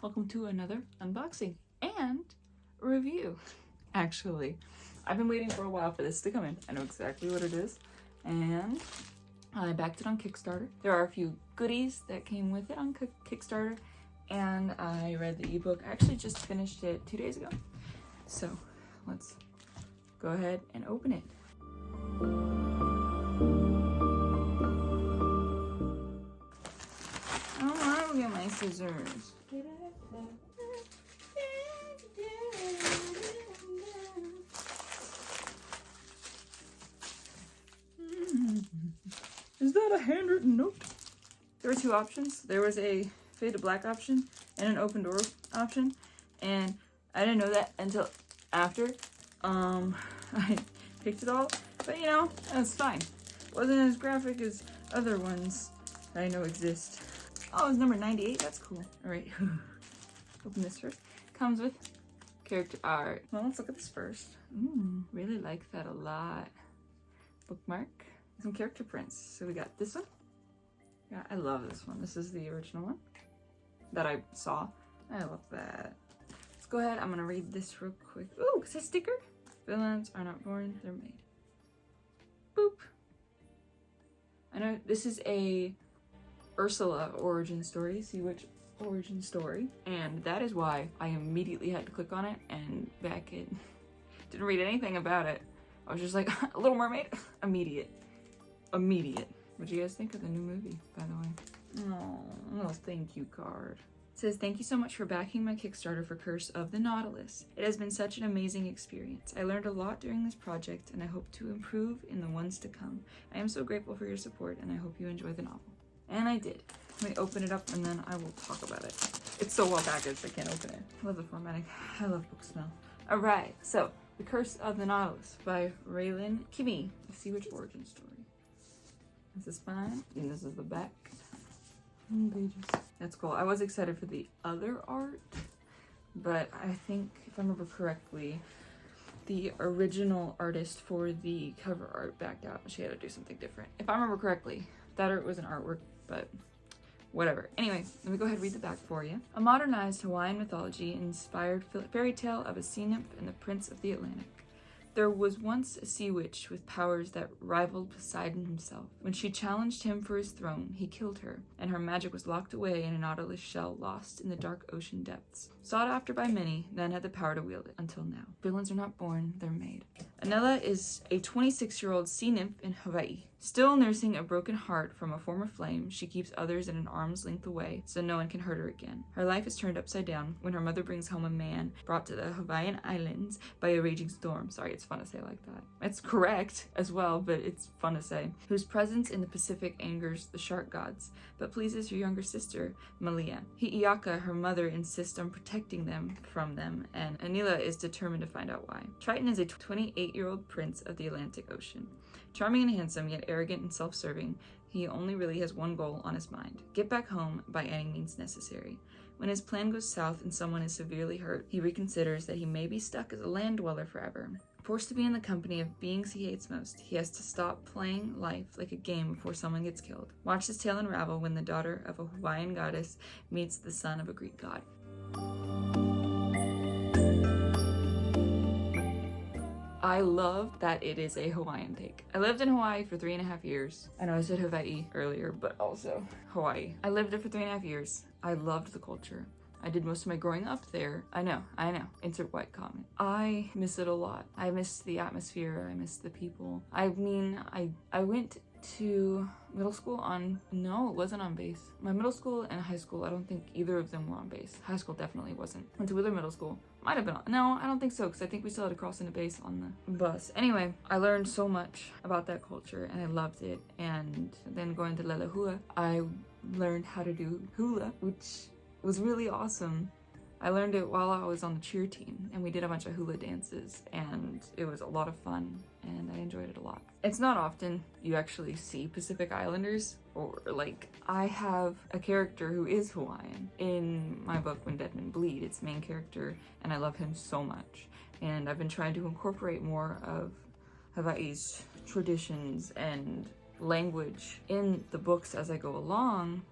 welcome to another unboxing and review. Actually, I've been waiting for a while for this to come in. I know exactly what it is, and I backed it on Kickstarter. There are a few goodies that came with it on Kickstarter, and I read the ebook. I actually just finished it 2 days ago, so let's go ahead and open it. I will get my scissors. Is that a handwritten note? There were two options. There was a fade to black option and an open door option, and I didn't know that until after I picked it all. But you know, that's fine. Wasn't as graphic as other ones that I know exist. Oh, it's number 98. That's cool. All right, open this first. Comes with character art. Well, let's look at this first. Really like that a lot. Bookmark. Some character prints. So we got this one. Yeah, I love this one. This is the original one that I saw. I love that. Let's go ahead. I'm gonna read this real quick. Ooh, it's a sticker. Villains are not born, they're made. Boop. I know this is a Ursula origin story, Sea Witch origin story, and that is why I immediately had to click on it and back it. Didn't read anything about it. I was just like, a Little Mermaid? Immediate. What do you guys think of the new movie, by the way? Oh, thank you card. It says, thank you so much for backing my Kickstarter for Curse of the Nautilus. It has been such an amazing experience. I learned a lot during this project, and I hope to improve in the ones to come. I am so grateful for your support, and I hope you enjoy the novel. And I did. Let me open it up, and then I will talk about it. It's so well packaged, I can't open it. I love the formatting. I love book smell. All right, so The Curse of the Nautilus by Ralynn, Kimie, a Sea Witch origin story. This is spine, and this is the back. Pages. That's cool. I was excited for the other art, but I think, if I remember correctly, the original artist for the cover art backed out. She had to do something different. If I remember correctly, that art was an artwork, but whatever. Anyway, let me go ahead and read the back for you. A modernized Hawaiian mythology-inspired fairy tale of a sea nymph and the prince of the Atlantic. There was once a sea witch with powers that rivaled Poseidon himself. When she challenged him for his throne, he killed her, and her magic was locked away in a Nautilus shell lost in the dark ocean depths. Sought after by many, none had the power to wield it until now. Villains are not born, they're made. Anela is a 26-year-old sea nymph in Hawaii. Still nursing a broken heart from a former flame, she keeps others at an arm's length away so no one can hurt her again. Her life is turned upside down when her mother brings home a man brought to the Hawaiian Islands by a raging storm. Sorry, it's fun to say like that. It's correct as well, but it's fun to say. Whose presence in the Pacific angers the shark gods, but pleases her younger sister, Malia. Hi'iaka, her mother, insists on protecting them from them, and Anela is determined to find out why. Triton is a 28-year-old prince of the Atlantic Ocean. Charming and handsome, yet arrogant and self-serving, he only really has one goal on his mind: get back home by any means necessary. When his plan goes south and someone is severely hurt, he reconsiders that he may be stuck as a land dweller forever. Forced to be in the company of beings he hates most, he has to stop playing life like a game before someone gets killed. Watch his tale unravel when the daughter of a Hawaiian goddess meets the son of a Greek god. I love that it is a Hawaiian take. I lived in Hawaii for 3.5 years. I know I said Hawaii earlier, but also Hawaii. I lived there for 3.5 years. I loved the culture. I did most of my growing up there. I know. Insert white comment. I miss it a lot. I miss the atmosphere. I miss the people. I mean, I went to middle school no, it wasn't on base. My middle school and high school, I don't think either of them were on base. High school definitely wasn't. Went to Wheeler Middle School. Might have been on. No, I don't think so, because I think we still had to cross into base on the bus. Anyway, I learned so much about that culture, and I loved it. And then going to Lelehua, I learned how to do hula, which was really awesome. I learned it while I was on the cheer team, and we did a bunch of hula dances, and it was a lot of fun, and I enjoyed it a lot. It's not often you actually see Pacific Islanders, or like, I have a character who is Hawaiian in my book, When Dead Men Bleed. It's the main character, and I love him so much. And I've been trying to incorporate more of Hawaii's traditions and language in the books as I go along,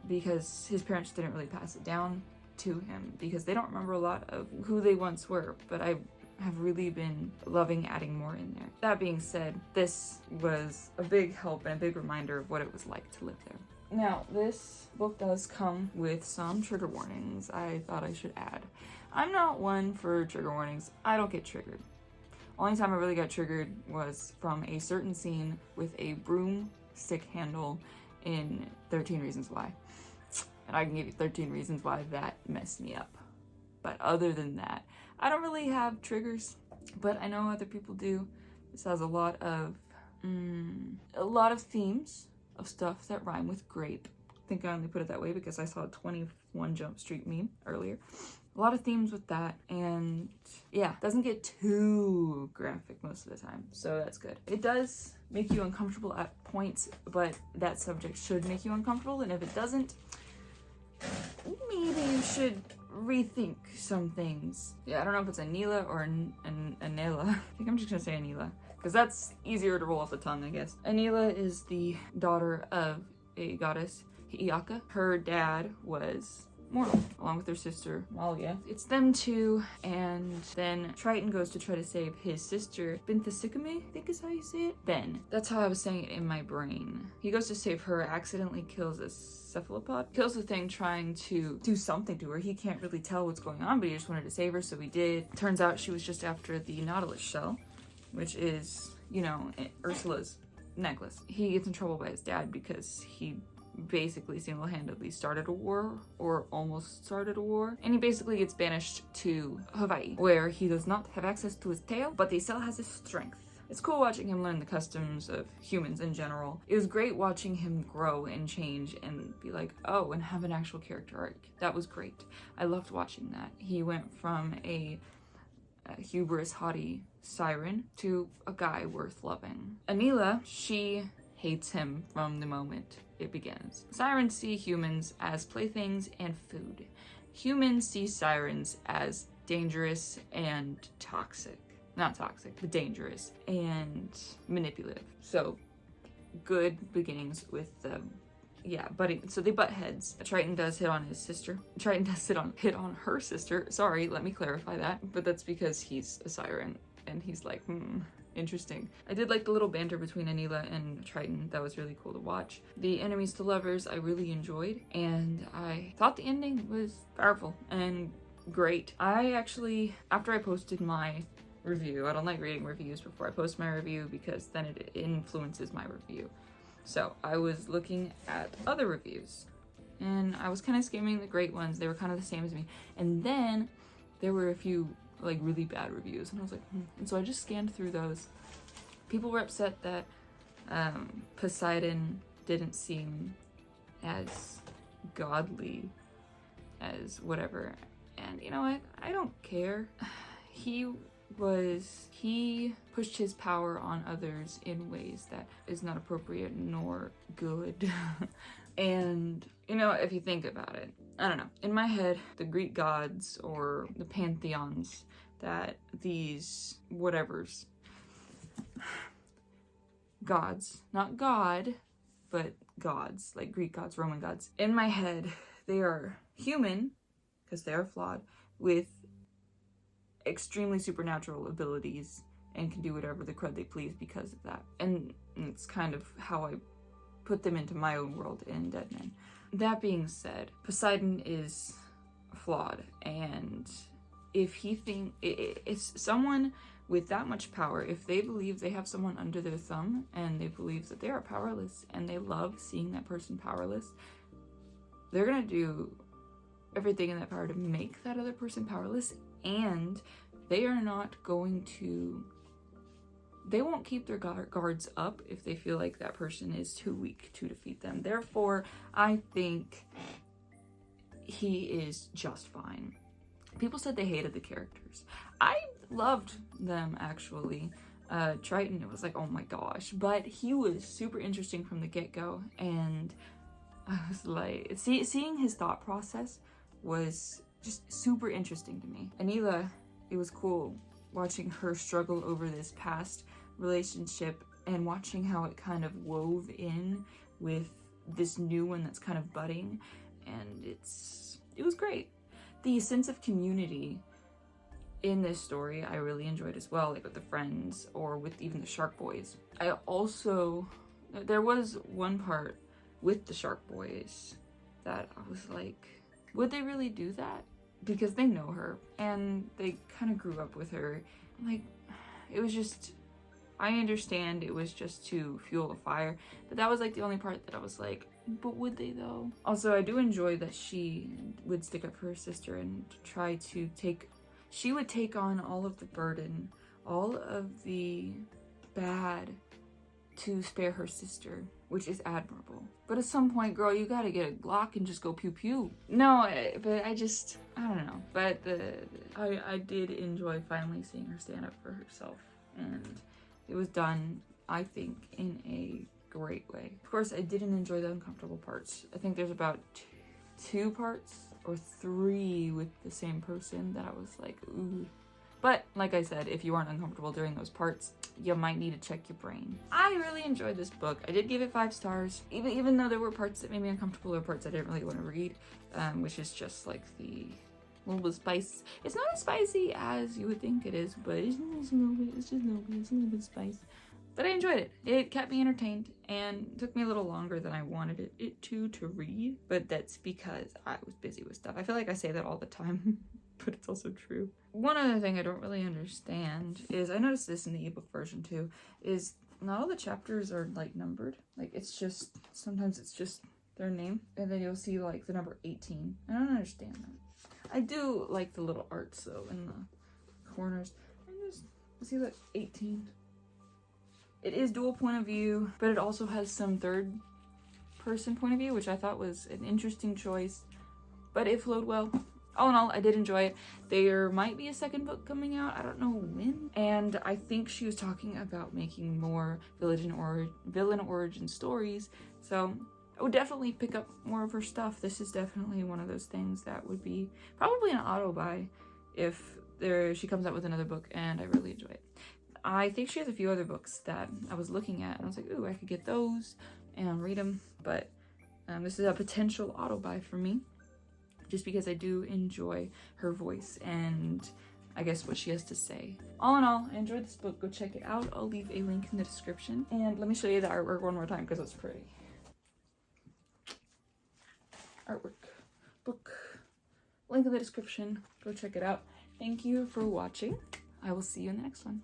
because his parents didn't really pass it down to him because they don't remember a lot of who they once were, but I have really been loving adding more in there. That being said, this was a big help and a big reminder of what it was like to live there. Now, this book does come with some trigger warnings I thought I should add. I'm not one for trigger warnings. I don't get triggered. Only time I really got triggered was from a certain scene with a broomstick handle in 13 Reasons Why. And I can give you 13 reasons why that messed me up. But other than that, I don't really have triggers, but I know other people do. This has a lot of themes of stuff that rhyme with grape. I think I only put it that way because I saw a 21 Jump Street meme earlier. A lot of themes with that, and yeah, doesn't get too graphic most of the time, so that's good. It does make you uncomfortable at points, but that subject should make you uncomfortable, and if it doesn't, maybe you should rethink some things. Yeah, I don't know if it's Anela or Anela. I think I'm just gonna say Anela, because that's easier to roll off the tongue, I guess. Anela is the daughter of a goddess, Hi'iaka. Her dad was mortal, along with their sister, Malia. It's them two, and then Triton goes to try to save his sister, Binthasicame, I think is how you say it? Ben. That's how I was saying it in my brain. He goes to save her, accidentally kills a cephalopod, kills the thing trying to do something to her. He can't really tell what's going on, but he just wanted to save her, so he did. Turns out she was just after the Nautilus shell, which is, you know, Ursula's necklace. He gets in trouble by his dad because he basically single-handedly started a war, or almost started a war, and he basically gets banished to Hawaii, where he does not have access to his tail, but he still has his strength. It's cool watching him learn the customs of humans in general. It was great watching him grow and change and be like, oh, and have an actual character arc. That was great. I loved watching that. He went from a hubris, haughty siren to a guy worth loving. Anela, she hates him from the moment it begins. Sirens see humans as playthings and food. Humans see sirens as dangerous and toxic. Not toxic, but dangerous and manipulative. So, good beginnings with them. Yeah, so they butt heads. Triton does hit on his sister. Triton does hit on her sister. Sorry, let me clarify that. But that's because he's a siren and he's like, interesting. I did like the little banter between Anela and Triton. That was really cool to watch. The enemies to lovers I really enjoyed, and I thought the ending was powerful and great. I actually, after I posted my review, I don't like reading reviews before I post my review because then it influences my review. So I was looking at other reviews and I was kind of skimming the great ones. They were kind of the same as me. And then there were a few like really bad reviews and I was like, And so I just scanned through those. People were upset that Poseidon didn't seem as godly as whatever. And you know what? I don't care. He pushed his power on others in ways that is not appropriate nor good. And, you know, if you think about it, I don't know. In my head, the Greek gods or the pantheons that these whatevers, gods, not God, but gods, like Greek gods, Roman gods. In my head, they are human, because they are flawed, with extremely supernatural abilities and can do whatever the crud they please because of that. And it's kind of how I put them into my own world in Dead Men. That being said, Poseidon is flawed, and if it's someone with that much power, if they believe they have someone under their thumb and they believe that they are powerless and they love seeing that person powerless, they're gonna do everything in their power to make that other person powerless, and they are not going to, they won't keep their guards up if they feel like that person is too weak to defeat them. Therefore, I think he is just fine. People said they hated the characters. I loved them, actually. Triton, it was like, oh my gosh. But he was super interesting from the get-go, and I was like, seeing his thought process was just super interesting to me. Anela, it was cool watching her struggle over this past relationship and watching how it kind of wove in with this new one that's kind of budding, and it was great. The sense of community in this story I really enjoyed as well, like with the friends or with even the shark boys. I also, there was one part with the shark boys that I was like, would they really do that? Because they know her and they kind of grew up with her. Like, it was just, I understand it was just to fuel the fire, but that was like the only part that I was like, but would they though? Also, I do enjoy that she would stick up for her sister and try to she would take on all of the burden, all of the bad to spare her sister, which is admirable. But at some point, girl, you gotta get a Glock and just go pew pew. No, but I don't know. But I did enjoy finally seeing her stand up for herself. And it was done, I think, in a great way. Of course, I didn't enjoy the uncomfortable parts. I think there's about two parts or three with the same person that I was like, ooh. But like I said, if you aren't uncomfortable during those parts, you might need to check your brain. I really enjoyed this book. I did give it 5 stars, even though there were parts that made me uncomfortable or parts I didn't really want to read, which is just like the little bit of spice. It's not as spicy as you would think it is, but it's just a little bit of spice. But I enjoyed it. It kept me entertained and took me a little longer than I wanted it to read, but that's because I was busy with stuff. I feel like I say that all the time, but it's also true. One other thing I don't really understand is, I noticed this in the ebook version too, is not all the chapters are like numbered. Like, it's just, sometimes it's just their name, and then you'll see like the number 18. I don't understand that. I do like the little arts though in the corners. I just see that 18. It is dual point of view, but it also has some third person point of view, which I thought was an interesting choice, but it flowed well. All in all, I did enjoy it. There might be a second book coming out, I don't know when, and I think she was talking about making more villain origin stories, so I would definitely pick up more of her stuff. This is definitely one of those things that would be probably an auto buy if she comes out with another book, and I really enjoy it. I think she has a few other books that I was looking at and I was like, ooh, I could get those and read them, but this is a potential auto buy for me just because I do enjoy her voice and I guess what she has to say. All in all, I enjoyed this book. Go check it out. I'll leave a link in the description, and let me show you the artwork one more time because it's pretty. Artwork, book, link in the description. Go check it out. Thank you for watching. I will see you in the next one.